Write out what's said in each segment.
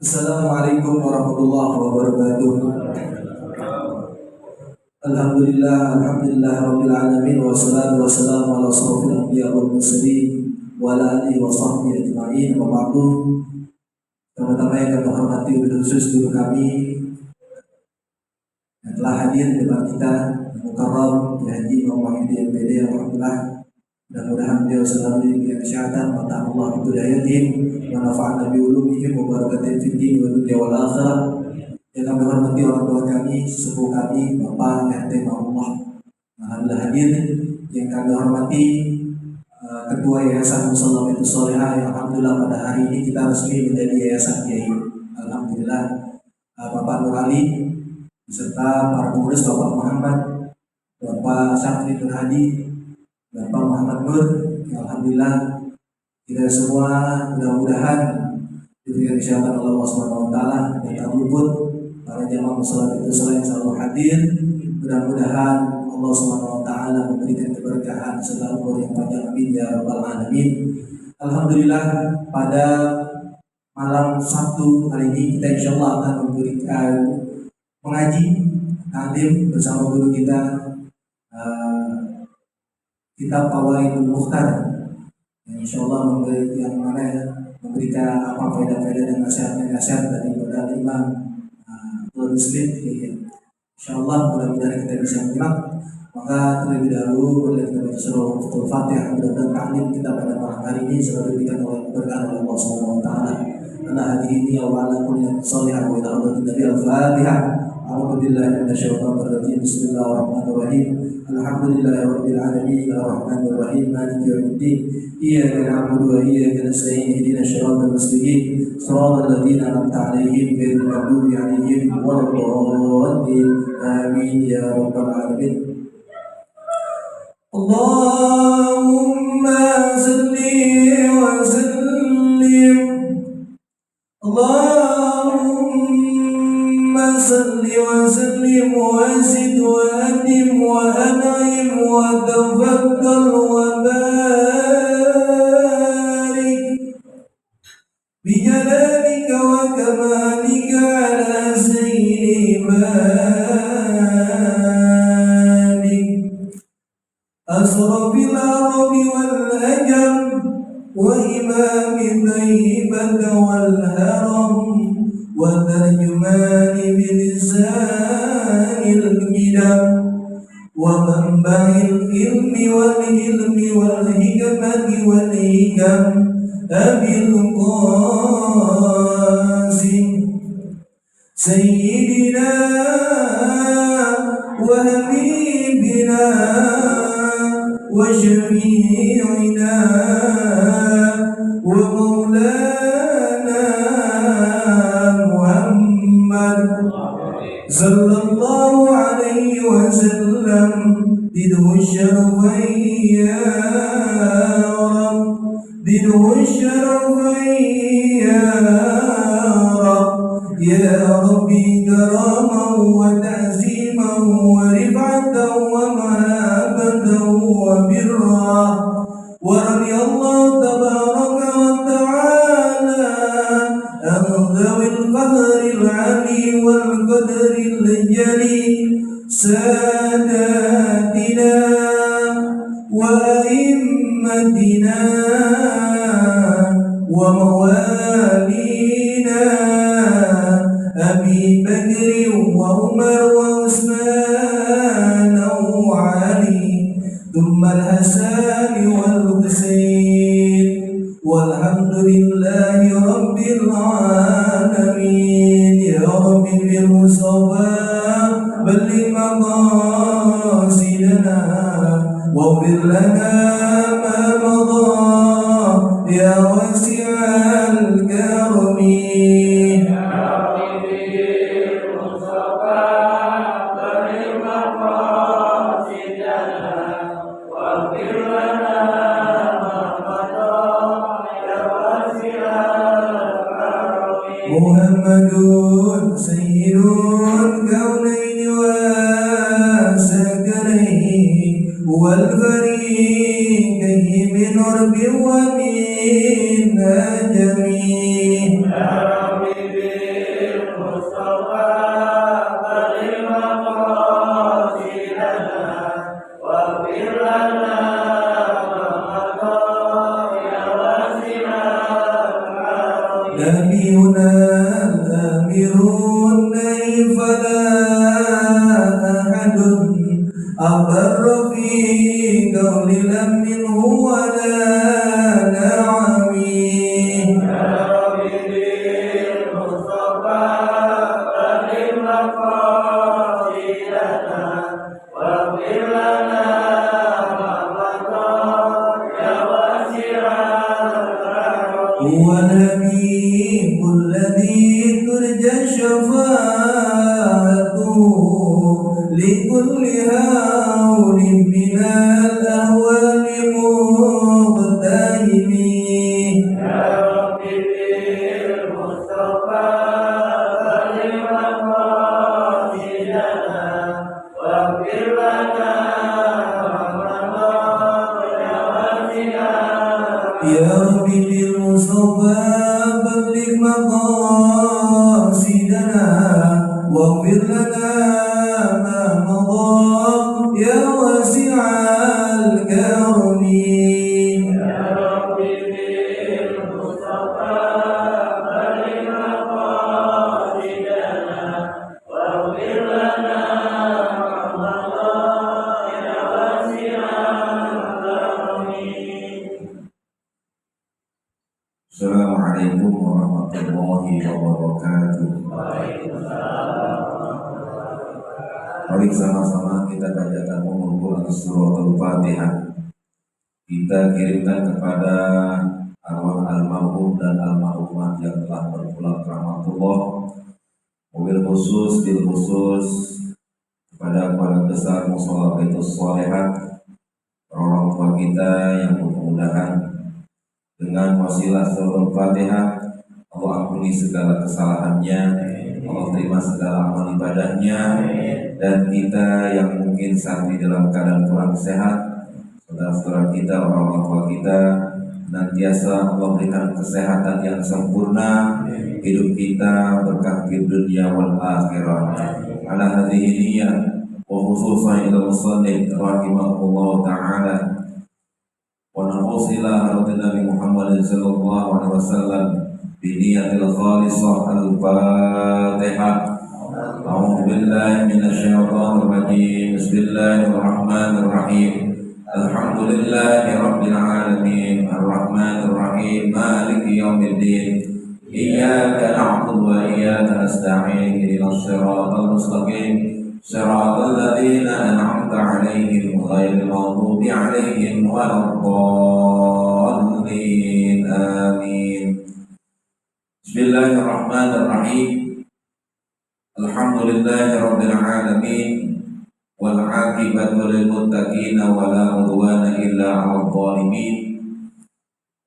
Assalamualaikum warahmatullahi wabarakatuh. Alhamdulillah rabbil alamin, wassalatu wassalamu ala asrofil anbiya wal mursalin wa ala alihi wa sahbihi ajma'in. Wa ba'du. Teman-teman yang kami hormati, khusus guru kami yang telah hadir di depan kita, Mukarram Haji Muhammad MPD. Alhamdulillah, mudah-mudahan beliau selalu diberikan kesehatan, mata Allah bihidayatin, wa nafa'ana bi ulumihim wa barakatin fid din wa dunya wal akhirah. Yang kami hormati orang tua kami, sepupu kami, Bapak RT Allah Alhamdulillah hadir. Yang kami hormati Ketua Yayasan Musalla Baitus Sholihah yang alhamdulillah pada hari ini kita resmi menjadi Yayasan Kiai. Alhamdulillah, Bapak Nur Ali beserta para pengurus, Bapak Muhammad, Bapak Syafri Nur Hadi, Bapak Muhammad Nur. Alhamdulillah kita semua mudah-mudahan diberikan kesehatan oleh Allah SWT dan tak luput para jamaah musalla Baitus Sholihah yang selalu hadir. Mudah-mudahan Allah SWT memberikan keberkahan serta umur yang panjang, amin ya rabbal alamin. Alhamdulillah, pada malam Sabtu hari ini kita insyaallah akan memberikan mengaji taklim bersama guru kita, kitab Fawaidul Mukhtar, yang insyaallah memberikan apa faedah-faedah dan nasihat-nasihat daripada Imam Muslim. Insyaallah mudah-mudahan kita bisa menyimak. Maka terlebih dahulu boleh kita baca surah Al-Fatihah. Mudah-mudahan taklim kita pada malam hari ini selalu diberikan oleh keberkahan oleh Allah Subhanahu wa taala. Karena hari ini Allah kulli sholihah wa ila Nabi Al-Fatihah. A'udzu billahi minasyaitonir rajim. Bismillahirrahmanirrahim. Alhamdulillahirabbil alamin, arrahmanir rahim, maliki yaumiddin. Iyyaka na'budu wa iyyaka nasta'in. Ihdinas siratal mustaqim. Shiratal ladzina an'amta 'alaihim ghairil maghdubi 'alaihim waladdallin. Amin ya rabbal alamin. Allahumma salli wa sallim. Allahumma salli wa sallim wa zid wa adim wa an'im wa tafaddal wa barik bi jalalika wa kamalika ala sayyidi أسرف العرب والأجم وإمام طيبة والهرم وترجمان بلسان القدم ومنبع العلم والحلم والحكمة والحكم أبي القاسم سيدنا وحبيبنا وشفيعنا ومولانا محمد صلى الله عليه وسلم دينه الشرفين يا رب، دينه الشرفين يا رب، يا ربي كرما وتعزيما ورفعة ومهابة وبرا. ورضي الله تبارك وتعالى عن ذوي القدر العلي والقدر الجلي ساداتنا وأئمتنا وموالينا أبي بكر وعمر وعثمان وعلي ثم الحسن والحسين. والحمد لله رب العالمين. يا رب بالمصطفى بلغ مقاصدنا واغفر لنا ما مضى يا واسع الكرم. Amen. سيد الكونين والثقلين والفريقين من عرب ومن عجم يا رب بالمصطفى بلغ مقاصدنا واغفر لنا نبينا الأمير النبي فلا أحد أبر في قول لم منه ولا نعم يا رب بالمصطفى بلغ مقاصدنا واغفر لنا ما مضى يا واسع الرحمة الذي ترجى شفاعته لكل هول من الأهوال مقتحم يا رب بالمصطفى بلغ مقاصدنا واغفر لنا ما مضى يا واسع يا رب بالمصطفى بلغ مقاصدنا واغفر لنا ما مضى يا واسع الكرم يا رب بالمصطفى بلغ مقاصدنا واغفر لنا ما مضى يا واسع الكرم. Assalamualaikum warahmatullahi wabarakatuh. Mari sama-sama kita bacakan mengumpul suratul Fatihah. Kita kirimkan kepada arwah almarhum dan almarhumah yang telah berpulang rahmatullah. Mobil khusus, bil khusus kepada keluarga besar Mushola Baitus Shalihat, orang tua kita yang mudah-mudahan dengan wasilah suratul Fatihah Allah ampuni segala kesalahannya, Allah terima segala amal ibadahnya, dan kita yang mungkin saat ini dalam keadaan kurang sehat, saudara-saudara kita, orang tua kita, senantiasa Allah berikan kesehatan yang sempurna, hidup kita berkah di dunia wal akhirah. Ala hadhihi niyyah wa khususan ila musannif rahimahullah ta'ala wa naqsila hadratin Nabi Muhammad sallallahu alaihi wasallam bi niyatil khalisah al-Fatihah. A'udzu billahi minasyaitonir rajim. Bismillahirrahmanirrahim. Alhamdulillahi rabbil alamin arrahmanir rahim maliki yaumiddin. Iyyaka na'budu wa iyyaka nasta'in ihdinas siratal mustaqim siratal ladzina an'amta 'alaihim ghairil maghdubi 'alaihim waladdallin. Amin. Bismillahirrahmanirrahim. Alhamdulillahi rabbil alamin wal 'aqibatu lil muttaqin wa la 'udwana illa 'alal zalimin.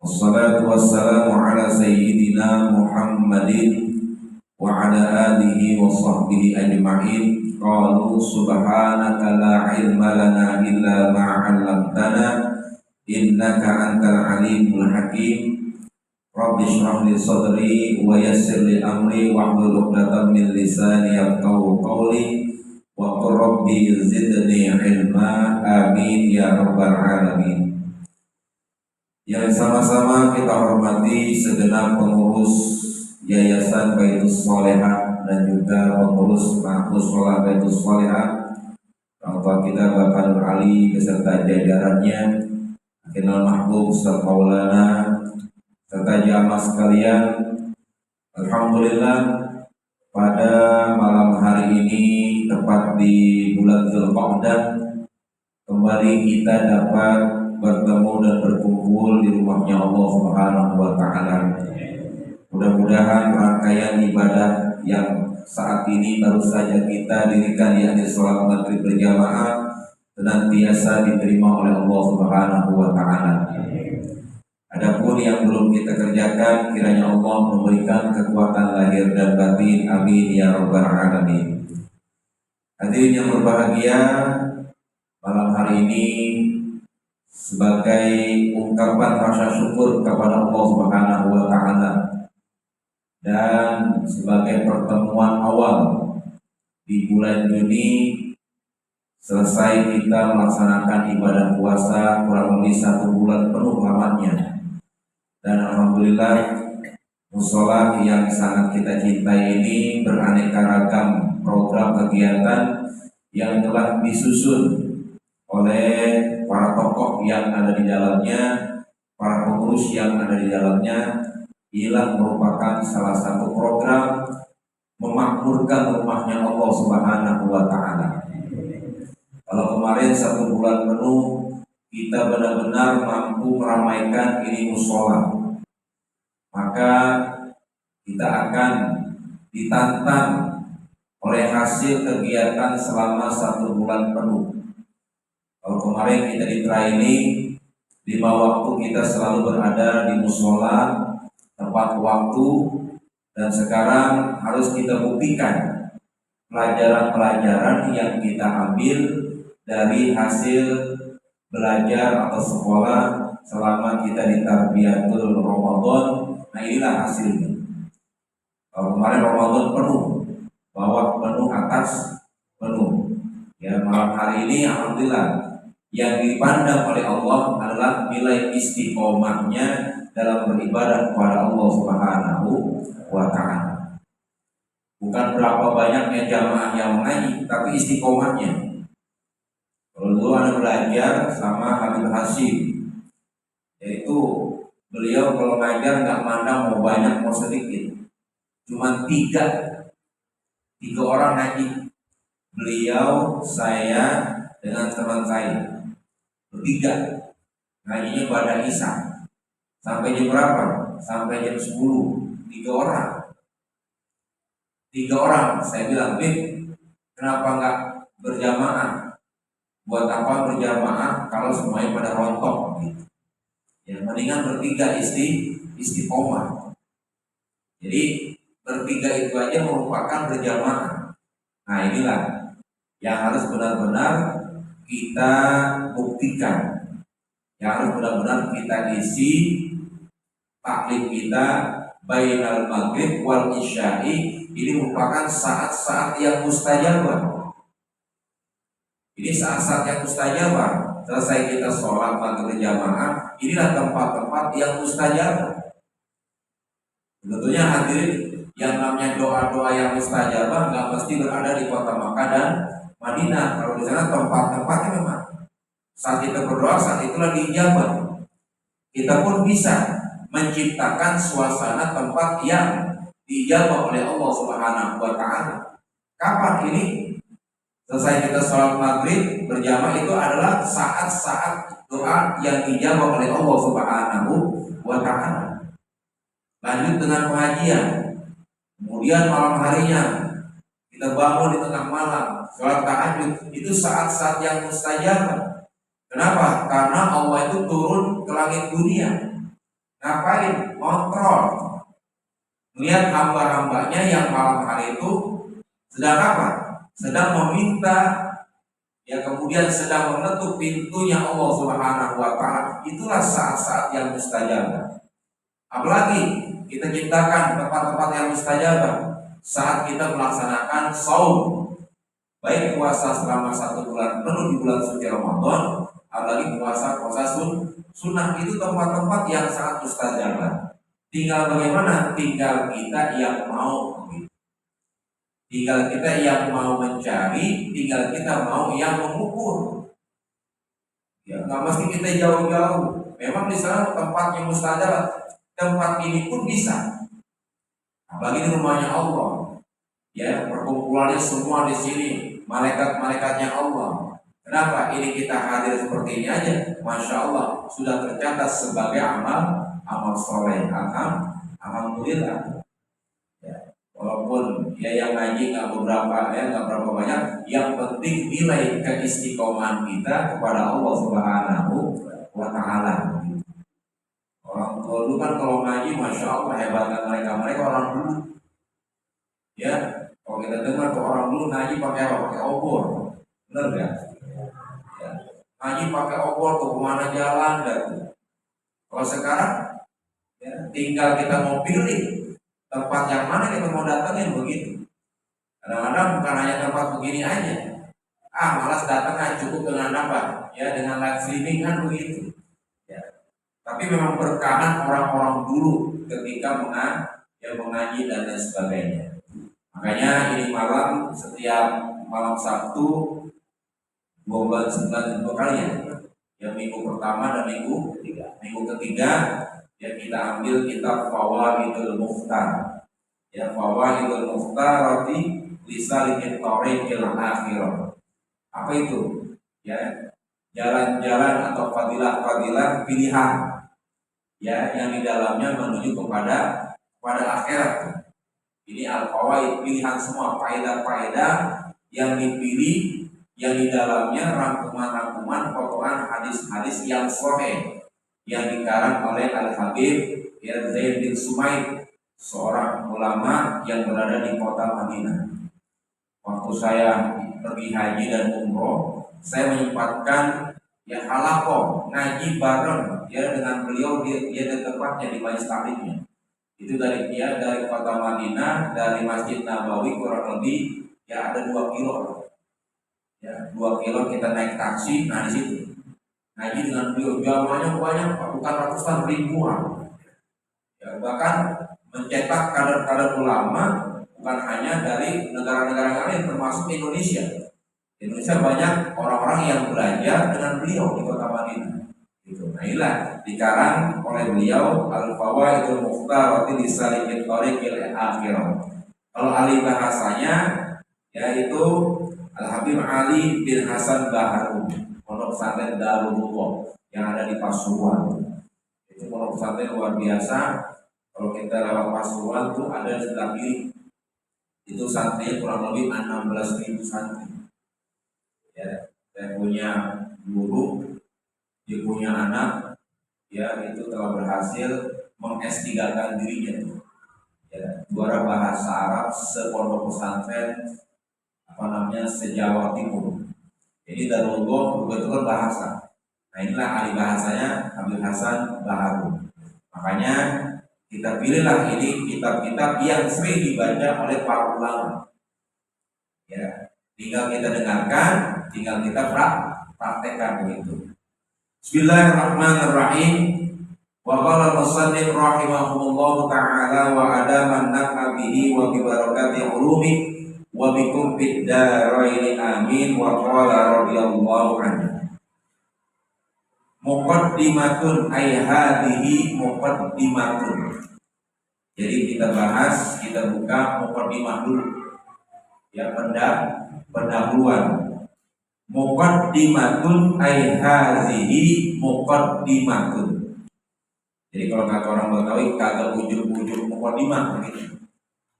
Wassalatu wassalamu ala sayyidina Muhammadin wa ala alihi wa sahbihi ajma'in. Qalu subhanaka la ilma lana illa ma 'allamtana innaka antal alimul hakim. Rabbi shrah li sadri wa yassir li amri wahlul 'uqdatam min lisani yafqahu qawli wa qur rabbi zidni ilma. Amin ya rabbal alamin. Yang sama-sama kita hormati segenap pengurus Yayasan Baitus Shalihat dan juga pengurus Mushola Baitus Shalihat, orang tua kita Bapak Nur Ali beserta jajarannya, Akinal Mahbub Ustaz Maulana serta jamaah sekalian. Alhamdulillah, pada malam hari ini tepat di bulan Dzulqa'dah kembali kita dapat bertemu dan berkumpul di rumahnya Allah Subhanahu wa Ta'ala. Mudah-mudahan rangkaian ibadah yang saat ini baru saja kita dirikan, yakni sholat maghrib berjamaah, senantiasa diterima oleh Allah Subhanahu wa Ta'ala. Adapun yang belum kita kerjakan, kiranya Allah memberikan kekuatan lahir dan batin. Amin ya rabbal alamin. Hadirin yang berbahagia, malam hari ini sebagai ungkapan rasa syukur kepada Allah Subhanahu wa taala dan sebagai pertemuan awal di bulan Juni, selesai kita melaksanakan ibadah puasa kurang lebih 1 bulan penuh lamanya. Dan alhamdulillah, musola yang sangat kita cintai ini beraneka ragam program kegiatan yang telah disusun oleh para tokoh yang ada di dalamnya, para pengurus yang ada di dalamnya. Inilah merupakan salah satu program memakmurkan rumahnya Allah Subhanahu wa taala. Kalau kemarin 1 bulan penuh kita benar-benar mampu meramaikan ini musola, maka kita akan ditantang oleh hasil kegiatan selama 1 bulan penuh. Kalau kemarin kita di training 5 waktu, kita selalu berada di musola tepat waktu, dan sekarang harus kita buktikan pelajaran-pelajaran yang kita ambil dari hasil belajar atau sekolah selama kita di Tarbiyatul Ramadan. Nah, inilah hasilnya. Kalau kemarin Ramadan penuh, bawah penuh, atas penuh. Ya, malam hari ini alhamdulillah yang dipandang oleh Allah adalah nilai istiqomahnya dalam beribadah kepada Allah Subhanahu wa taala. Bukan berapa banyaknya jamaah yang mengaji, tapi istiqomahnya. Kalau dulu Anda belajar sama Habib Hashim, yaitu beliau kalau ngajar nggak mandang mau banyak mau sedikit, cuma tiga orang ngaji. Beliau, saya, dengan teman saya bertiga ngajinya pada Isya sampai jam berapa? Sampai jam 10. 3 orang. Saya bilang, Bib, kenapa nggak berjamaah? Buat apa berjamaah kalau semuanya pada rontok gitu. Ya, mendingan bertiga istiqomah. Jadi bertiga itu aja merupakan berjamaah. Nah, inilah yang harus benar-benar kita buktikan, yang harus benar-benar kita isi taklim kita bainal maghrib wal isya'i. Ini merupakan saat-saat yang mustajabah. Ini saat-saat yang mustajabah. Selesai kita sholat maghrib jamaah, inilah tempat-tempat yang mustajabah. Tentunya hadirin, yang namanya doa-doa yang mustajabah nggak mesti berada di kota Makkah dan Madinah. Kalau di sana tempat-tempatnya memang saat kita berdoa, saat itulah diijabah. Kita pun bisa menciptakan suasana tempat yang diijabah oleh Allah Subhanahu wa taala. Kapan ini? Selesai kita sholat maghrib berjamaah, itu adalah saat-saat doa yang dijawab oleh Allah Subhanahu wa taala. Lanjut dengan pengajian, kemudian malam harinya kita bangun di tengah malam sholat tahajud. Itu saat-saat yang mustajabah. Kenapa? Karena Allah itu turun ke langit dunia. Ngapain? Kontrol. Lihat hamba-hambanya yang malam hari itu sedang apa? Sedang meminta, ya, kemudian sedang mengetuk pintunya Allah Subhanahu wa taala. Itulah saat-saat yang mustajabah. Apalagi kita ciptakan tempat-tempat yang mustajabah saat kita melaksanakan saum, baik puasa selama 1 bulan penuh di bulan suci Ramadan, apalagi puasa sunnah. Itu tempat-tempat yang sangat mustajabah. Tinggal bagaimana? Tinggal kita yang mau. Tinggal kita yang mau mencari, tinggal kita mau yang mengukur. Ya, nggak mesti kita jauh-jauh. Memang di sana tempatnya mustajabah. Tempat ini pun bisa. Apalagi di rumahnya Allah. Ya, perkumpulannya semua di sini, malaikat-malaikatnya Allah. Kenapa? Ini kita hadir seperti ini aja, masya Allah, sudah tercatat sebagai amal soleh. Alhamdulillah. Walaupun ya yang ngaji nggak berapa banyak, yang penting nilai keistiqomahan kita kepada Allah Subhanahu wa taala. Orang tua dulu kan kalau ngaji, masya Allah hebatnya mereka orang dulu. Ya, kalau kita dengar tuh orang dulu ngaji pakai apa? Pakai obor, benar nggak? Ya. Ngaji pakai obor tuh kemana jalan dan kalau sekarang ya, tinggal kita mau pilih tempat yang mana kita mau datangin begitu. Kadang-kadang bukan hanya tempat begini aja. Malas datang cukup dengan apa? Ya dengan live streaming kan begitu. Ya. Tapi memang berkahan orang-orang dulu ketika mengaji dan lain sebagainya. Makanya ini malam setiap malam Sabtu 12 kali ya. Yang minggu pertama dan minggu ketiga ya kita ambil kitab Fawaidul Mukhtar. Ya Fawaidul Mukhtar roti lisalikin tariqil akhirah. Apa itu? Ya jalan-jalan atau fadilah-fadilah pilihan ya yang di dalamnya menuju kepada akhirat. Ini al-fawaid, pilihan semua faedah-faedah yang dipilih yang di dalamnya rangkuman-rangkuman potongan hadis-hadis yang sahih yang dikarang oleh Al-Habib Zaid bin Sumaid, seorang ulama yang berada di kota Madinah. Waktu saya pergi haji dan umroh, saya menyempatkan ya halaqah ngaji bareng ya dengan beliau dia di tempatnya di Majlis Taklimnya. Itu dari kota Madinah, dari Masjid Nabawi kurang lebih ya ada 2 kilo. Ya, 2 kilo kita naik taksi, nah di situ ngaji dengan beliau jamaahnya banyak, bukan ratusan ribuan. Ya, bahkan mencetak kader-kader ulama bukan hanya dari negara-negara lain termasuk Indonesia. Indonesia banyak orang-orang yang belajar dengan beliau di kota Madinah. Gitu. Nah inilah dikarang oleh beliau Al-Fawaidul Mukhtar roti lisalikin tariqil akhirah. Kalau ahli bahasanya yaitu Al-Habib Ali bin Hasan Baharu, pondok pesantren Darul Mukhtar yang ada di Pasuruan. Itu pondok pesantren luar biasa. Kalau kita lewat Pasuruan tuh ada di sebelah kiri. Itu santrinya kurang lebih 16.000 santri. Ya, saya punya guru, dia punya anak, ya itu telah berhasil meng-S3-kan dirinya. Ya, juara bahasa Arab sepondok pesantren se-Jawa Timur. Jadi Darul Mukhtar betul-betul bahasa. Nah inilah ahli bahasanya Habib Hasan Baharu. Makanya kita pilihlah ini kitab-kitab yang sering dibaca oleh para ulama. Ya, tinggal kita dengarkan, tinggal kita praktekkan begitu. Bismillahirrahmanirrahim. Wa qala al-musannif rahimahullahu ta'ala wa adaman nabihi wa bi barakati ulumi wa bikum fid daraini amin wa qala radhiyallahu anhu. Muqaddimatun ay hadhihi muqaddimatun. Jadi kita bahas, kita buka muqaddimah dulu. Ya pendahuluan. Muqaddimatun ay hadhihi muqaddimatun. Jadi kalau kata orang Betawi kagak ujung-ujung muqaddimah gitu.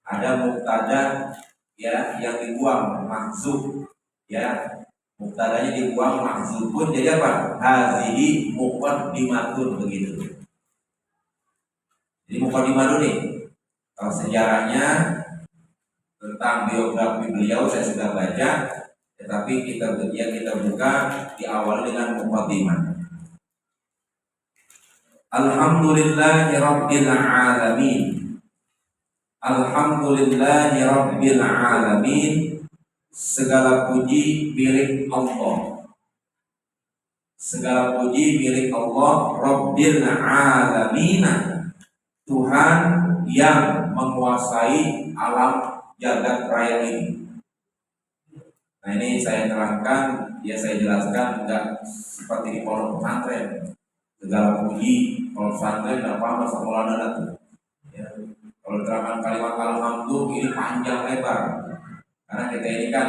Ada mubtada ya yang dibuang mahzuf ya. Mubtadanya dibuang mahzufun jadi apa? Hadhihi muqaddimatun begitu. Jadi muqaddimah dulu nih. Kalau sejarahnya tentang biografi beliau saya sudah baca, tetapi kita buka diawali dengan muqaddimah. Alhamdulillahi rabbil alamin. Alhamdulillahi rabbil alamin. Segala puji milik Allah. Segala puji milik Allah Rabbil alamin. Tuhan yang menguasai alam jagat raya ini. Nah ini saya terangkan, ya saya jelaskan enggak seperti di pondok pesantren. Segala puji kalau pesantren enggak paham bahasa Maulana itu. Ya. Kalau terangkan kalimat alhamdulillah ini panjang lebar. Karena kita ini kan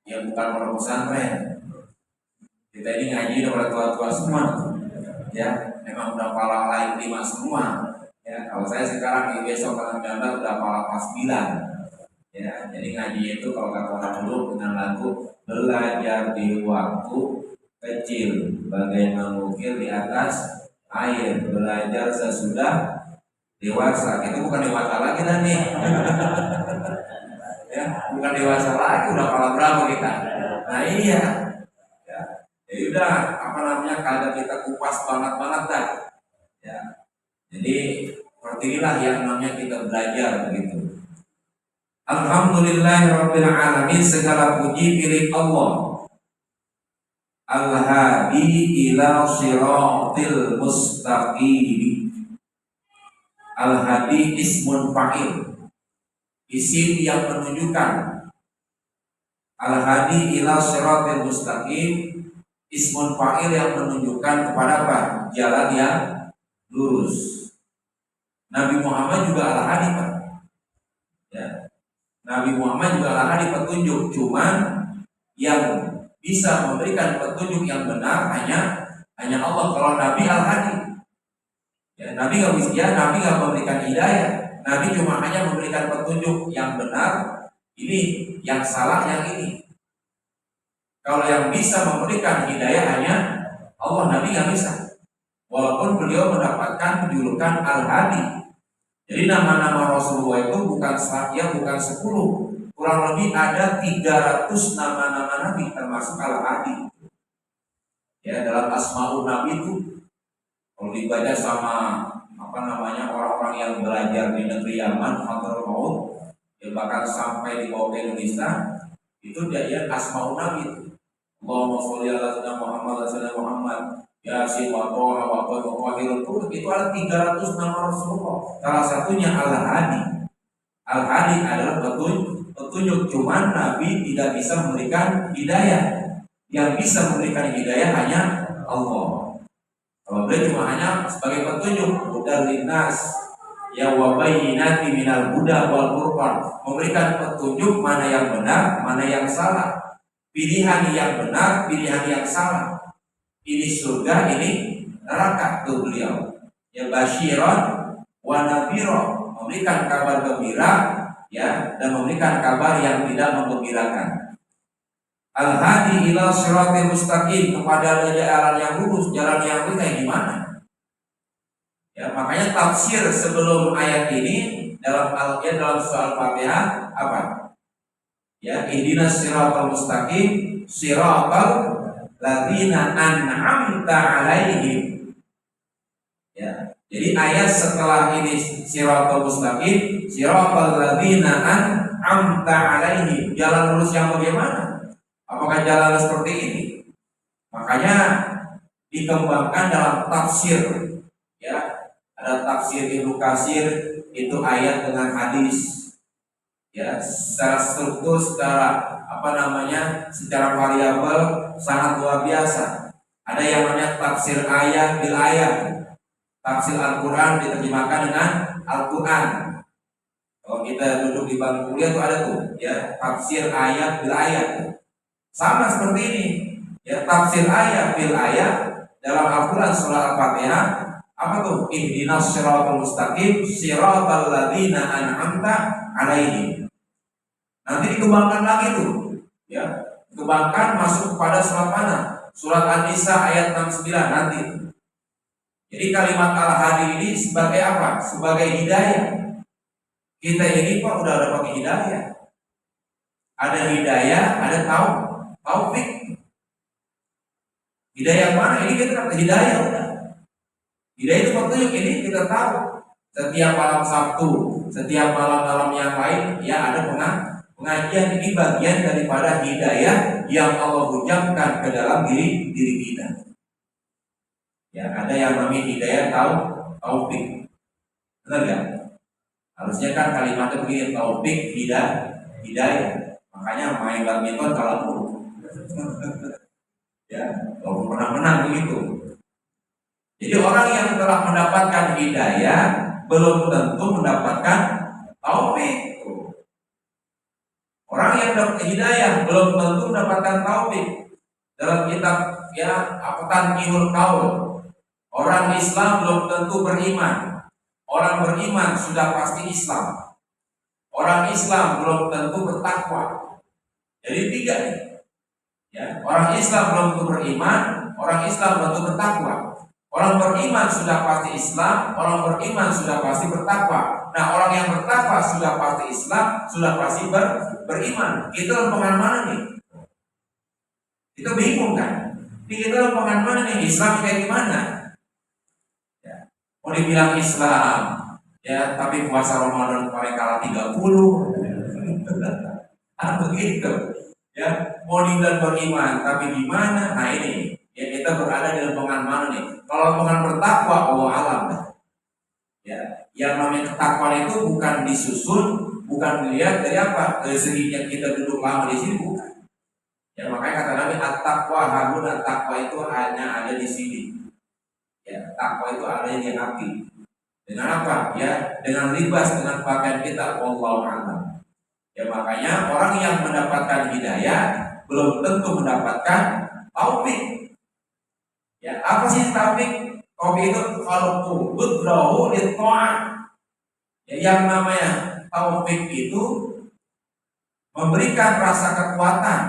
ya bukan pondok pesantren. Kita ini ngaji udah tua-tua semua. Ya, memang udah pala lain 5 semua. Ya, kalau saya sekarang besok tanggal 19 udah pala kelas 9. Ya, jadi ngaji itu kalau kata orang dulu dengan lagu belajar di waktu kecil bagai mengukir di atas air, belajar sesudah dewasa. Kita bukan dewasa lagi dan nih. Ya, bukan dewasa lagi, udah kepala berapa kita? Nah iya, ya, ya udah apa namanya kadang kita kupas banget dah. Ya, jadi seperti inilah yang namanya kita belajar begitu. Alhamdulillahirabbil alamin, segala puji milik Allah. Al-hadi ila siratil mustaqim. Al-hadi ismun fa'il, isim yang menunjukkan. Al-hadi ila siratil mustaqim, ismun fa'il yang menunjukkan kepada apa? Jalan yang lurus. Nabi Muhammad juga al-hadi, Pak. Ya. Nabi Muhammad juga al-hadi, petunjuk. Cuman yang bisa memberikan petunjuk yang benar hanya Allah. Kalau Nabi al-hadi, ya, Nabi nggak memberikan hidayah. Nabi cuma hanya memberikan petunjuk yang benar. Ini yang salah, yang ini. Kalau yang bisa memberikan hidayah hanya Allah, Nabi nggak bisa. Walaupun beliau mendapatkan julukan al-hadi. Jadi nama-nama Rasulullah itu bukan 10, kurang lebih ada 300 nama-nama Nabi termasuk al-hadi. Ya, dalam asmaul Nabi itu kalau dibaca sama apa namanya orang-orang yang belajar di negeri Yaman atau Maut, ya bahkan sampai dibawa ke Indonesia, itu dia asmaul Nabi itu. Allahumma sholli ala sayyidina Muhammad wa sallam Muhammad, Yasin wa Toha wa Qul wa Qahirul Qul. Itu ada 300 nama Rasulullah. Salah satunya al-hadi. Al-hadi adalah petunjuk, cuman Nabi tidak bisa memberikan hidayah. Yang bisa memberikan hidayah hanya Allah. Kalau beliau cuma hanya sebagai petunjuk, hudal linnas, ya wa bayyinati minal huda wal furqan, memberikan petunjuk mana yang benar, mana yang salah. Pilihan yang benar, pilihan yang salah. Ini surga, ini neraka, tuh beliau. Ya basyiron wa nadhiro, memberikan kabar gembira, ya, dan memberikan kabar yang tidak menggembirakan. Al-hadi ila siratil mustaqim, kepada jalan yang lurus. Jalan yang lurus kayak gimana? Ya, makanya tafsir sebelum ayat ini dalam surah Al-Fatihah apa? Ya, ihdinas siratal mustaqim, siratal ladzina an'amta alaihim. Ya, jadi ayat setelah ini siratal mustaqim, siratal ladzina an'amta alaihim. Jalan lurus yang bagaimana? Apakah jalan seperti ini? Makanya dikembangkan dalam tafsir. Ya, ada tafsir Ibnu Katsir, itu ayat dengan hadis. Ya, secara struktur, secara secara variabel sangat luar biasa. Ada yang namanya tafsir ayat bil ayat. Tafsir Al-Quran diterjemahkan dengan Al-Quran. Kalau kita duduk di bangku kuliah tuh ada tuh, ya, tafsir ayat bil ayat. Sama seperti ini, ya, tafsir ayat bil ayat dalam Al-Quran surah Al-Fatihah. Apa tuh? Ihdinas siratal mustaqim, siratal ladzina an'amta alaihim. Nanti dikembangkan lagi tuh, ya, dikembangkan masuk kepada surat mana? Surat An-Nisa ayat 69 nanti. Jadi kalimat al-hadi ini sebagai apa? Sebagai hidayah. Kita ini kok udah dapat hidayah. Ada hidayah, ada taufik. Hidayah mana? Ini kita dapat hidayah udah. Hidayah itu petunjuk, ini kita tahu. Setiap malam Sabtu, setiap malam-malam yang lain, ya, ada pengajian. Ini bagian daripada hidayah yang Allah ucapkan ke dalam diri kita. Ya, ada yang namanya hidayah taufik. Benar ya? Harusnya kan kalimatnya begini, taufik, hidayah. Makanya main badminton kalau ya, kalau pernah menang begitu. Jadi orang yang telah mendapatkan hidayah belum tentu mendapatkan taufik. Orang yang dapat hidayah belum tentu mendapatkan taufik. Dalam kitab, ya, Tanqihul Qaul, orang Islam belum tentu beriman. Orang beriman sudah pasti Islam. Orang Islam belum tentu bertakwa. Jadi 3 nih. Ya, orang Islam belum tentu beriman, orang Islam belum tentu bertakwa. Orang beriman sudah pasti Islam, orang beriman sudah pasti bertakwa. Nah, orang yang bertakwa sudah pasti Islam, sudah pasti beriman. Kita lompongan mana nih? Kita bingung kan? Kita lompongan mana nih? Islam kayak gimana? Ya. Mau dibilang Islam, ya tapi puasa Ramadan paling kalah 30. Ah begitu. Ya, mau dibilang beriman, tapi gimana? Nah ini, ya kita berada di lompongan mana nih? Kalau lompongan bertakwa, Allah alam. Ya, yang namanya ketakwaan itu bukan disusun, bukan dilihat dari apa? Dari segi yang kita duduk lama di sini bukan. Ya makanya kata Nabi at-taqwa harun, at-taqwa itu hanya ada di sini. Ya, takwa itu ada di hati. Dengan apa? Ya, dengan libas, dengan pakaian kita. Wallahu a'lam. Ya makanya orang yang mendapatkan hidayah belum tentu mendapatkan taufik. Ya, apa sih taufik? Taufik itu khalqu qudrahu lit-tha'ah. Ya, yang namanya taufik itu memberikan rasa kekuatan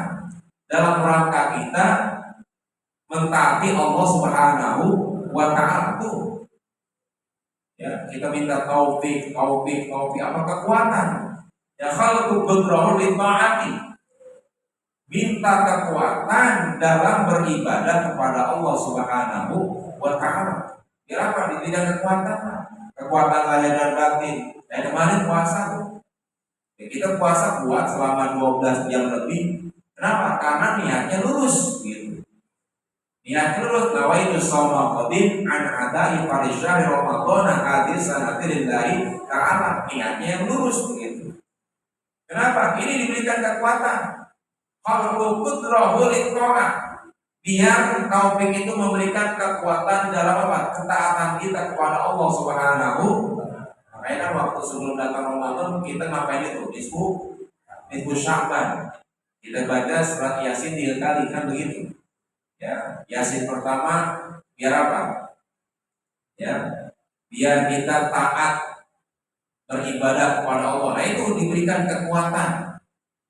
dalam rangka kita mentaati Allah Subhanahu wa ta'ala tuh. Ya, kita minta taufik, apa kekuatan? Ya khalqu qudrahu lit-tha'ati. Minta kekuatan dalam beribadah kepada Allah Subhanahu wa ta'ala. Biar apa? Di bidang kekuatan. Kekuatan lahir dan batin. Dan kemarin puasa tuh. Ya, kita puasa kuat selama 12 jam lebih. Kenapa? Karena niatnya lurus gitu. Niat lurus nawaitu shauma qadin an adai farisyahr Ramadan hadis sanatillahi ta'ala. Niatnya yang lurus begitu. Kenapa? Ini diberikan kekuatan. Kalau qudrahu lit-tha'ah, biar taufik itu memberikan kekuatan dalam apa? Ketaatan kita kepada Allah Subhanahu. Makanya kan waktu sebelum datang Ramadan kita ngapain itu? Nisfu Sya'ban. Kita baca surat Yasin 3 kali kan begitu. Ya, Yasin pertama biar apa? Ya, biar kita taat beribadah kepada Allah. Nah itu diberikan kekuatan.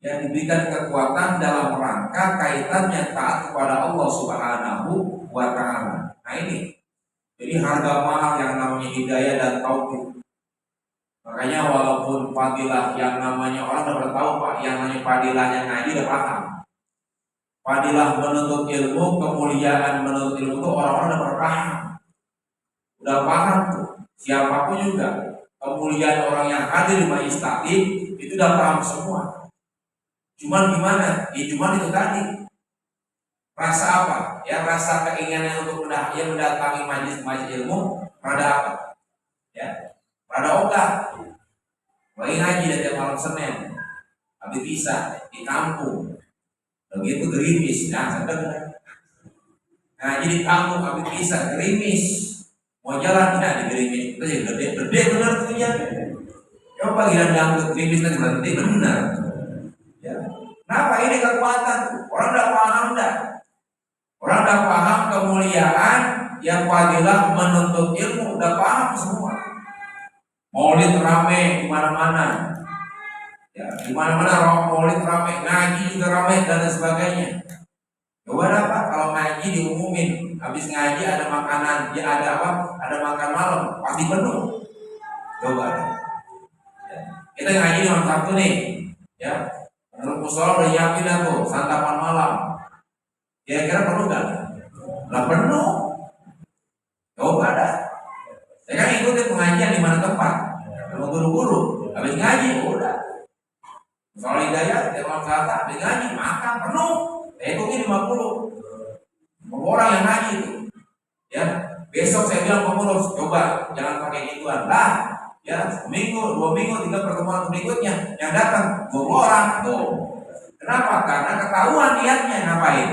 Ya, diberikan kekuatan dalam rangka kaitannya taat kepada Allah Subhanahu wa ta'ala. Nah ini, jadi harga mahal yang namanya hidayah dan taufik. Makanya walaupun fadilah yang namanya orang udah tahu Pak, yang namanya fadilahnya ngaji udah paham. Fadilah menuntut ilmu, kemuliaan menuntut ilmu itu orang-orang udah paham. Udah paham tuh. Siapapun juga, kemuliaan orang yang hadir di majelis taklim itu udah paham semua. Cuman gimana? Ya cuman itu tadi. Rasa apa? Ya rasa keinginan untuk mendatangi majelis ilmu pada apa? Ya, pada ogah. Lagi ngaji dari tiap malam Senin. Habis bisa di kampung. Begitu gerimis, nah sedang. Ngaji di kampung habis bisa gerimis. Mau jalan tidak di gerimis. Itu ya gede benar tuh ya. Coba gila dangdut gerimis nanti berhenti benar. Ya. Kenapa ini kekuatan? Orang udah paham dah. Orang udah paham kemuliaan yang fadilah menuntut ilmu, udah paham semua. Maulid rame di mana-mana. Ya, di mana-mana maulid rame, ngaji juga rame dan sebagainya. Coba apa? Kalau ngaji diumumin, habis ngaji ada makanan, ya ada apa? Ada makan malam, pasti penuh. Coba. Ya. Kita ngaji di malam Sabtu nih, ya. Menurut musola udah nyiapin tuh santapan malam. Kira-kira perlu nggak? Nggak penuh. Coba dah. Saya kan ikutin pengajian di mana tempat, sama guru-guru. Habis ngaji udah. Musola hidayah, tiap malam Sabtu habis ngaji makan penuh. Saya ikutin 50. Orang yang ngaji itu. Ya. Besok saya bilang pengurus, coba jangan pakai gituan. Lah. Ya, seminggu, 2 minggu, 3 pertemuan berikutnya yang datang 20 orang tuh. Kenapa? Karena ketahuan niatnya ngapain?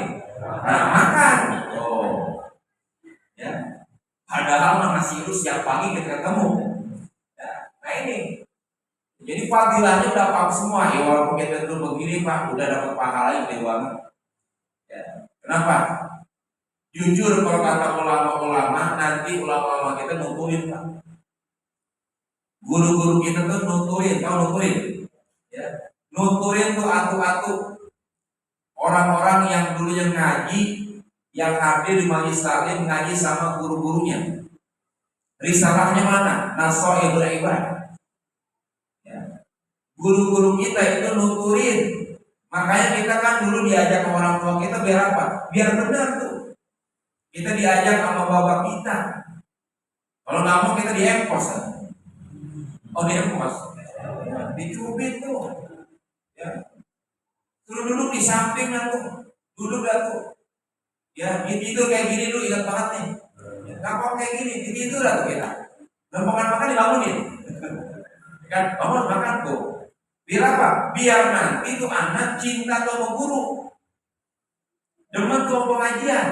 Nah, makan. Oh. Ya. Padahal masih itu siap pagi kita ketemu. Ya. Nah ini. Jadi fadilahnya udah paham semua. Ya walaupun kita dulu begini Pak, udah dapat pahala yang gede banget. Ya. Kenapa? Jujur kalau kata ulama-ulama, nanti ulama-ulama kita nungguin Pak. Guru-guru kita tuh nuturin, tahu nuturin? Ya, nuturin tuh atu-atu orang-orang yang dulunya ngaji yang hadir di majelis taklim ngaji sama guru-gurunya. Risalahnya mana? Nasoihul Ibad. Ya. Guru-guru kita itu nuturin. Makanya kita kan dulu diajak sama orang tua kita biar apa? Biar benar tuh. Kita diajak sama bapak kita. Kalau nggak mau kita diempos kan? Oh diempos, dicubit tuh. Ya. Suruh duduk di samping tuh, duduk tuh. Ya, itu kayak gini dulu ingat banget nih. Ya, ngapa kayak gini? Itu tuh kita. Dan makan-makan dibangunin. Kan, bangun makan tuh. Biar apa? Biar nanti itu anak cinta sama guru, demen sama pengajian.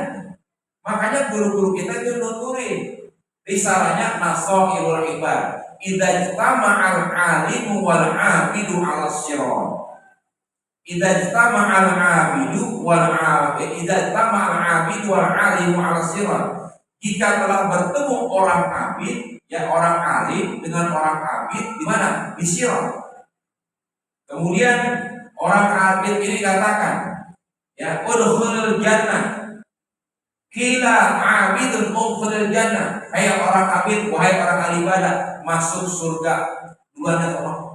Makanya guru-guru kita itu nuturin. Risalahnya Nasoihul Ibad. Idza ijtama'al 'alimu wal 'abidu 'ala sirat. Idza ijtama'al 'abidu wal 'abidu wal 'alimu 'ala sirat. Jika telah bertemu orang abid, ya orang alim dengan orang abid di mana? Di sirat. Kemudian orang abid ini katakan, ya udkhulul jannah. Kila abidun udkhulul jannah. Hai orang abid, wahai orang ahli ibadah, masuk surga duluan Allah.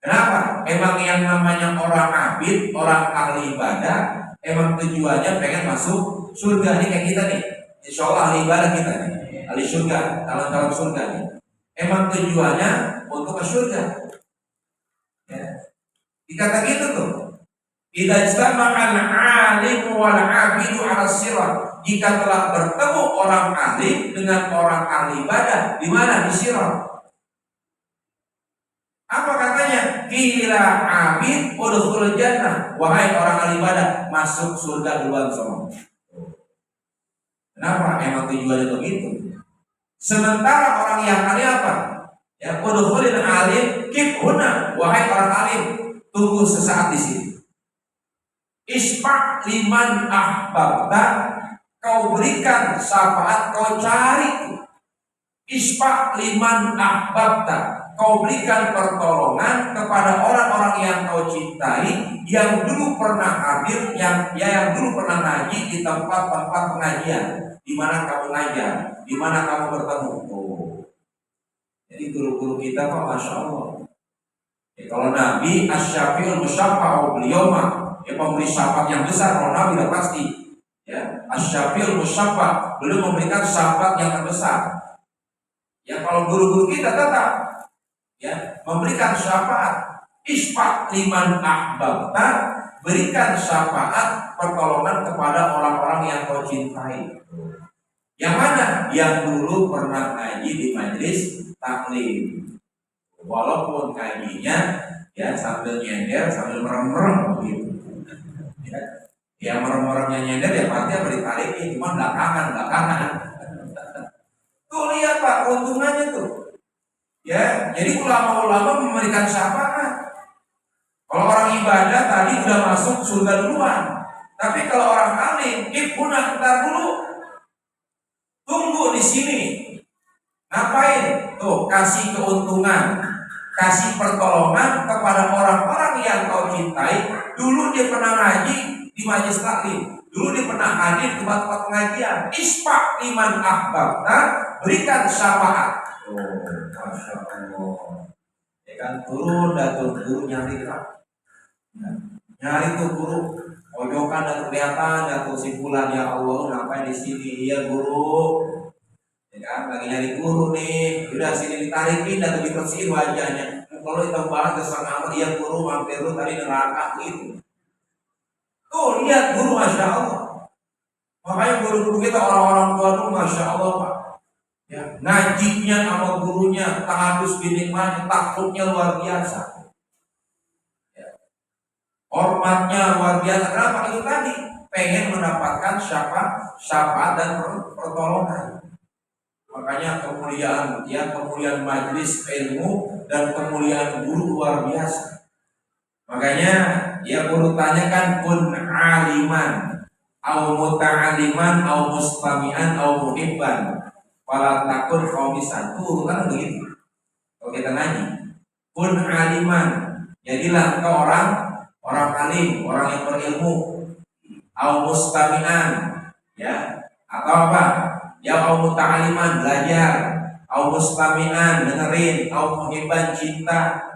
Kenapa? Emang yang namanya orang abid, orang ahli ibadah, emang tujuannya pengen masuk surga. Ini kayak kita nih, insya Allah ahli ibadah kita nih, ahli surga, calon-calon surga nih. Emang tujuannya untuk ke surga. Ya. Dikata gitu tuh. Idza istama'al 'alimu wal 'abidu 'ala sirat. Jika telah bertemu orang alim dengan orang ahli ibadah, di mana? Di sirat. Apa katanya? Qila 'abid udkhul jannah. Wahai orang ahli ibadah, masuk surga duluan semua. Kenapa? Emang tujuannya begitu. Sementara orang yang ahli apa? Ya udkhulil alim kifhuna. Wahai orang alim, tunggu sesaat di sini. Isfa' liman ahbabta, kau berikan syafaat, kau cari. Isfa' liman ahbabta, kau berikan pertolongan kepada orang-orang yang kau cintai, yang dulu pernah hadir, yang dulu pernah ngaji di tempat-tempat pengajian, di mana kamu ngajar, di mana kamu bertemu. Oh. Jadi guru-guru kita kok masya Allah. Ya, kalau Nabi asy-syafi'ul musyaffa'u beliau mah ya pemberi syafaat yang besar. Kalau Nabi udah pasti ya asy-syafi'ul musyaffa', beliau memberikan syafaat yang terbesar. Ya kalau guru-guru kita tetap ya memberikan syafaat. Isfa' liman ahbabta, berikan syafaat pertolongan kepada orang-orang yang kau cintai. Yang mana? Yang dulu pernah ngaji di majelis taklim. Walaupun ngajinya ya sambil nyender, sambil merem-merem begitu. Ya merem-meremnya nyender ya pasti ditarikin, cuma belakangan. Tuh lihat Pak, keuntungannya tuh. Ya, jadi ulama-ulama memberikan syafaat. Kalau orang ibadah tadi udah masuk surga duluan. Tapi kalau orang alim, ibuna ntar dulu. Tunggu di sini. Ngapain? Tuh, kasih keuntungan, kasih pertolongan kepada orang-orang yang kau cintai. Dulu dia pernah ngaji di majelis taklim, dulu dia pernah hadir di tempat-tempat pengajian. Isfa' liman ahbabta, berikan syafaat. Oh, masya Allah. Ya kan turun dan guru nyari kan, nyari tuh guru, pojokan dan kelihatan dan kesimpulan ya Allah ngapain di sini ya guru. Ya kan, lagi nyari guru nih, udah sini ditarikin dan dibersihin wajahnya. Kalau hitam banget kesan amat, ya guru mampir lu tadi neraka gitu. Tuh lihat guru masya Allah. Makanya guru-guru kita orang-orang tua tuh masya Allah Pak. Ya, ngajinya sama gurunya tak habis binikmanya, takutnya luar biasa. Ya. Hormatnya luar biasa. Kenapa? Itu tadi pengen mendapatkan syafaat dan pertolongan. Makanya kemuliaan majelis ilmu dan kemuliaan guru luar biasa. Makanya ya guru tanyakan kun aliman au muta'aliman au mustami'an au muhibban wala takun khamisan. Itu urutan begitu. Kalau kita ngaji, kun aliman, jadilah engkau orang alim, orang yang berilmu. au mustami'an, ya, atau apa? Ya au muta'aliman, belajar, au mustami'an, dengerin, au muhibban, cinta.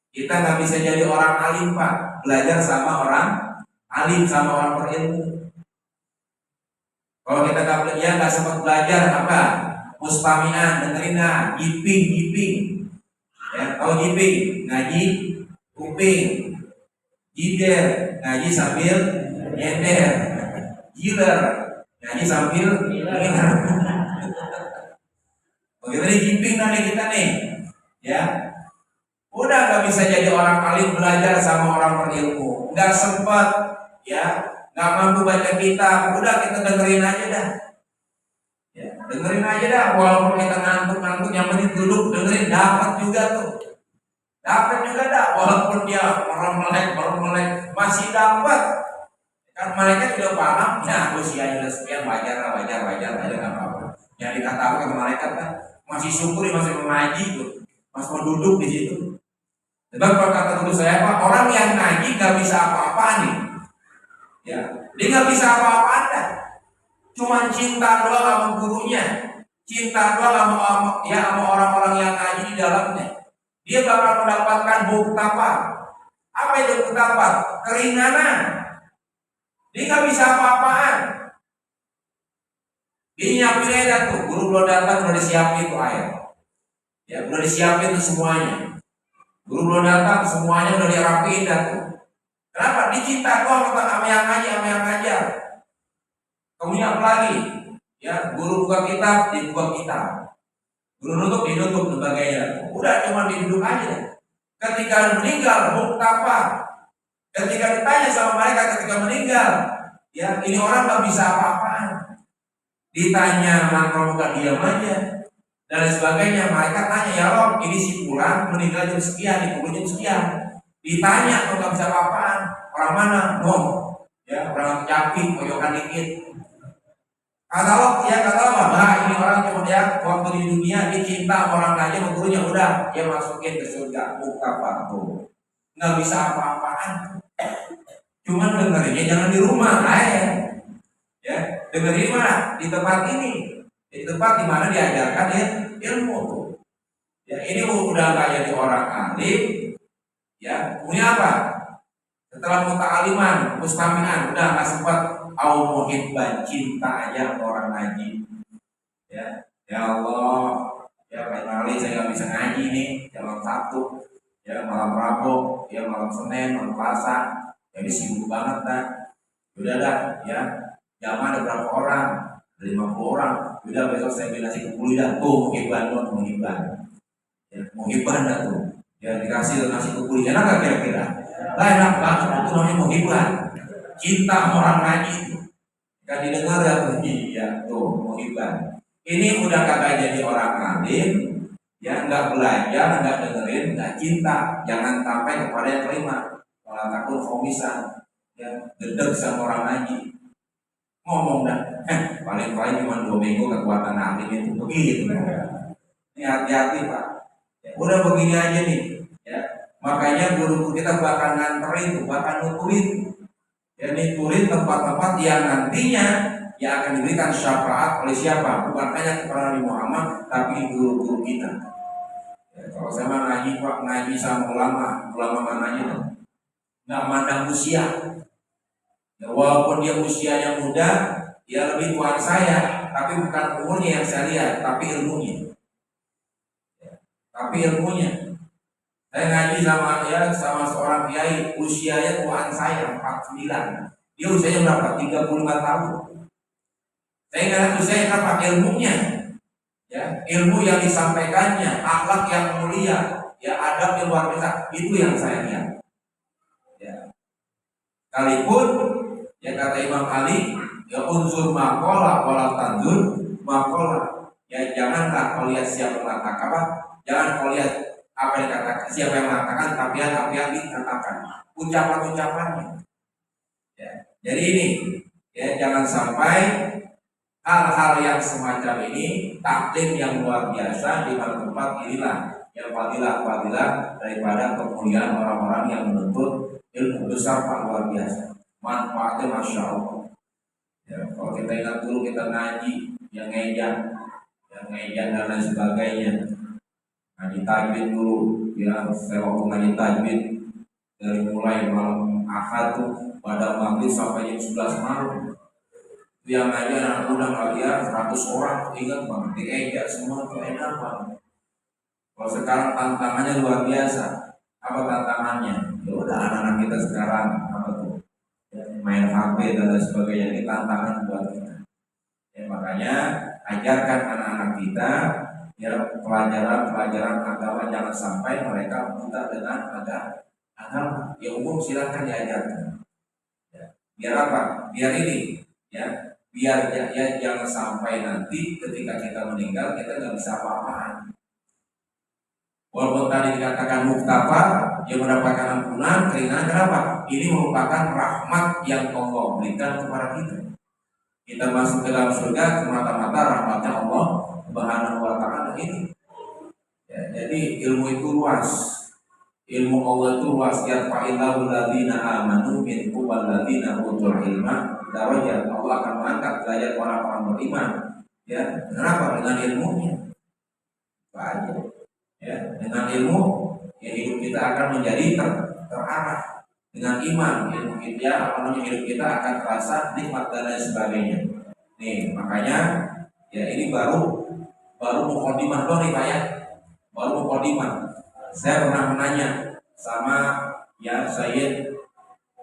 Kita nggak bisa jadi orang alim Pak, belajar sama orang alim, sama orang berilmu. Kalau kita nggak sempat belajar apa? Mustami'an, dengerin, nah, giping, ya, tahu giping, ngaji, kuping, jider, ngaji sambil nyender, giler, ngaji sambil ngiler. Bagaimana giping nanti kita nih, ya? Udah nggak bisa jadi orang alim, belajar sama orang berilmu, nggak sempat, ya, nggak mampu baca kitab, udah kita dengerin aja dah, ya, dengerin aja dah, walaupun kita ngantuk yang penting duduk dengerin, dapat juga tuh, dapat juga dah, walaupun dia orang melek masih dapat, kan mereka juga paham, ya usianya udah sekian, wajar nggak apa-apa, yang dikatakan malaikat kan masih syukuri, masih mengaji tuh, masih mau duduk di situ. Sebab kalau kata guru saya Pak, orang yang ngaji nggak bisa apa-apa nih, ya, dia nggak bisa apa-apa dah, cuma cinta doang sama gurunya, cinta doang sama orang-orang yang ngaji di dalamnya, dia bakal mendapatkan buktapa. Apa itu buktapa? Keringanan. Dia nggak bisa apa-apaan. Dia nyiapin aja tuh, guru belum datang udah disiapin tuh air, ya, udah disiapin tuh semuanya. Guru belum datang, semuanya udah dirapiin dah tuh. Kenapa? Dicinta doang sama yang ngajar. Kemudian apa lagi? Ya, guru buka kitab, dibuka kitab. Guru nutup, dinutup, sebagainya. Udah cuma duduk aja. Ketika meninggal, muktapa. Ketika ditanya sama mereka ketika meninggal, ya, ini orang nggak bisa apa-apaan. Ditanya, maka diam aja. Dan sebagainya, mereka tanya, ya Rob, ini si Fulan meninggal jam sekian, dikubur jam sekian. Ditanya, kok nggak bisa apa-apaan, orang mana? No, ya, orang Jambi, koyokan dikit. Kata apa? Nah, ini orang cuma dia waktu di dunia dicinta orang aja, gurunya udah, dia masukin ke surga, buka tuh, nggak bisa apa-apaan. Cuman dengerinnya jangan di rumah, ya, dengerin mana? Di tempat ini. Di tempat dimana diajarkan ya ilmu tuh. Ya, ini udah nggak jadi orang alim, ya, punya apa? Setelah muta'aliman, mustami'an, udah nggak sempat au muhibban, cinta aja orang ngaji. Ya Allah, ya kali saya nggak bisa ngaji nih, malam Sabtu, ya malam Rabu, ya malam Senin, malam Selasa, jadi sibuk banget dah. Udah dah, ya, jamaah ada berapa orang? 50 orang, udah besok saya beli nasi kebuli dah, tuh muhibban, ya, muhibban dah tuh, ya dikasih nasi kebuli, enak gak kira-kira? Lah enak banget, itu namanya muhibban, cinta orang ngaji itu, kan didengar ya tuh, iya tuh muhibban. Ini udah kagak jadi orang alim, ya nggak belajar, nggak dengerin, nggak cinta, jangan sampai kepada yang kelima, malah takut komisan, ya gedeg sama orang ngaji. Ngomong dah, paling cuma 2 minggu kekuatan alim itu begitu. Ini hati-hati Pak. Ya, udah begini aja nih. Ya, makanya guru kita bahkan nganterin, bahkan nuturin. Ya, nuturin tempat-tempat yang nantinya yang akan diberikan syafaat oleh siapa? Bukan hanya kepada Nabi Muhammad, tapi guru-guru kita. Ya, kalau saya ngaji Pak, ngaji sama ulama mana aja, nggak mandang usia. Ya, walaupun dia usianya muda, dia lebih tua saya, tapi bukan umurnya yang saya lihat, tapi ilmunya. Ya, tapi ilmunya. Saya ngaji sama seorang kiai, usianya tuaan saya 49. Dia usianya berapa? 35 tahun. Saya nggak usianya berapa? Ilmunya. Ya, ilmu yang disampaikannya, akhlak yang mulia, ya adab yang luar biasa, itu yang saya lihat. Ya. Sekalipun ya kata Imam Ali, ya unsur makola wala tanzur makola, ya janganlah kau lihat siapa mengatakan apa, jangan kau lihat apa yang dikatakan siapa yang mengatakan, tapi apa yang dikatakan, ucapan-ucapannya. Ya, jadi ini, ya jangan sampai hal-hal yang semacam ini, taklim yang luar biasa di tempat inilah yang fadilah daripada kemuliaan orang-orang yang menuntut ilmu besar Pak, luar biasa. manfaatnya masya Allah. Ya, kalau kita ingat dulu kita ngaji, yang ngejan dan lain sebagainya, ngaji tajwid dulu, ya saya waktu ngaji tajwid dari mulai malam Ahad tuh pada maghrib sampai jam 11 malam. Yang ngaji anak muda kalian 100 orang, ingat banget diejak semua tuh enak banget. Kalau sekarang tantangannya luar biasa. Apa tantangannya? Ya udah anak-anak kita sekarang apa tuh? Ya, main HP dan lain sebagainya, ini tantangan buat kita. Ya, makanya ajarkan anak-anak kita ya pelajaran agama, jangan sampai mereka buta dengan agama. Ya umum silahkan diajarkan. Ya. Biar apa? Biar ini ya, biar ya jangan sampai nanti ketika kita meninggal kita nggak bisa apa-apaan. Walaupun tadi dikatakan muktafar, yang mendapatkan ampunan, keringanan, kenapa? Ini merupakan rahmat yang Allah berikan kepada kita. Kita masuk ke dalam surga semata-mata rahmatnya Allah Subhanahu wa Ta'ala ini. Ya, jadi ilmu itu luas, ilmu Allah itu luas. Ya fa'illahu ladina amanu minkum waladina utul ilma darajat. Allah akan mengangkat derajat orang-orang beriman. Ya, kenapa? Dengan ilmunya. Banyak. Ya, dengan ilmu ya hidup kita akan menjadi terarah. Dengan iman ilmu kita hidup kita akan terasa nikmat dan lain sebagainya. Nih makanya ya ini baru mukadimah doang nih Pak ya, baru mukadimah. Saya pernah menanya sama ya Sayyid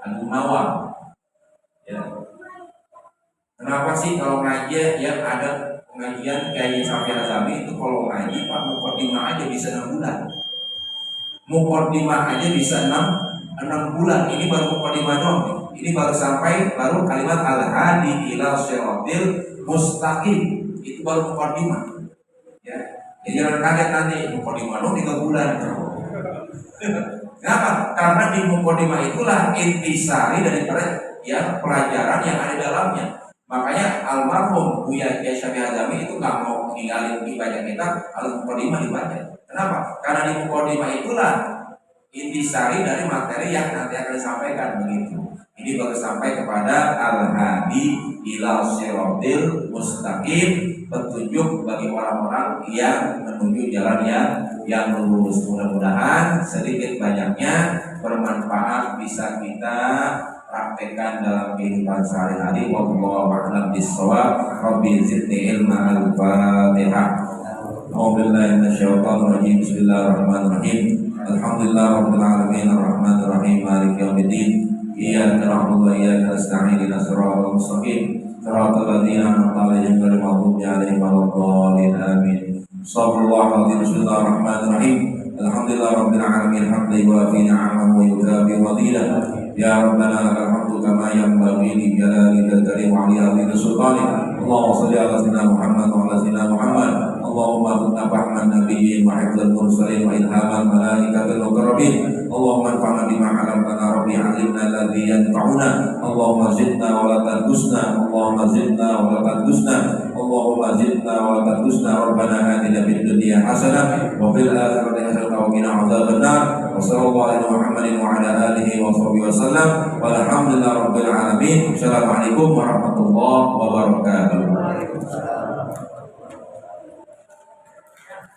Al-Munawwar ya, kenapa sih kalau ngaji yang ada pengajian kayak Syafi'i Azami itu kalau ngaji Pak mukadimah aja bisa 6 bulan. Mukadimah aja bisa 6 bulan. Ini baru mukadimah doang nih. Ini baru sampai baru kalimat al-hadi ila siratil mustaqim. Itu baru mukadimah. Ya. Jadi jangan kaget nanti mukadimah doang 3 bulan. Kenapa? Karena di mukadimah itulah intisari daripada ya pelajaran yang ada di dalamnya. Makanya almarhum Buya Syafi'i Azami itu nggak mau meninggalin ibadah kita, harus mukadimah dibaca. Kenapa? Karena di mukadimah itulah intisari dari materi yang nanti akan disampaikan begitu. Ini baru sampai kepada al-hadi ila siratil mustaqim, petunjuk bagi orang-orang yang menuju jalan yang lurus. Mudah-mudahan sedikit banyaknya bermanfaat bisa kita praktekkan dalam kehidupan sehari-hari. Wallahu a'lam bishawab. Rabbi zidni ilma. Al-Fatihah. A'udzubillahi minasyaitonir rajim. Bismillahirrahmanirrahim. Alhamdulillah rabbil alamin arrahmanir rahim maliki yaumiddin. Iyyaka na'budu wa iyyaka nasta'in ihdinas siratal mustaqim siratal ladzina an'amta 'alaihim ghairil maghdubi 'alaihim waladdallin amin. Sallallahu alaihi bismillahirrahmanirrahim. Alhamdulillah rabbil alamin hamdan yuwafi ni'amahu wa yukafi fadilah. Ya Rabbana lakal hamdu kama yanbaghi li jalalika karim wa li 'azimi sultanik. Allahumma shalli ala sayyidina Muhammad wa ala sayyidina Muhammad. Allahumma kunna fahman nabiyyin wa hifdzal mursalin wa ilhaman malaikatil muqarrabin. Allahumma anfa'na bima 'allamtana rabbi 'allimna alladhi yanfa'una. Allahumma zidna wa la tanqusna. Allahumma zidna wa la tanqusna. Allahumma zidna wa la tanqusna. Rabbana atina fid dunya hasanah wa fil akhirati hasanah wa qina 'adzabannar. Wa sallallahu ala Muhammadin wa ala alihi wa sahbihi wasallam. Walhamdulillahi rabbil alamin. Assalamualaikum warahmatullahi wabarakatuh.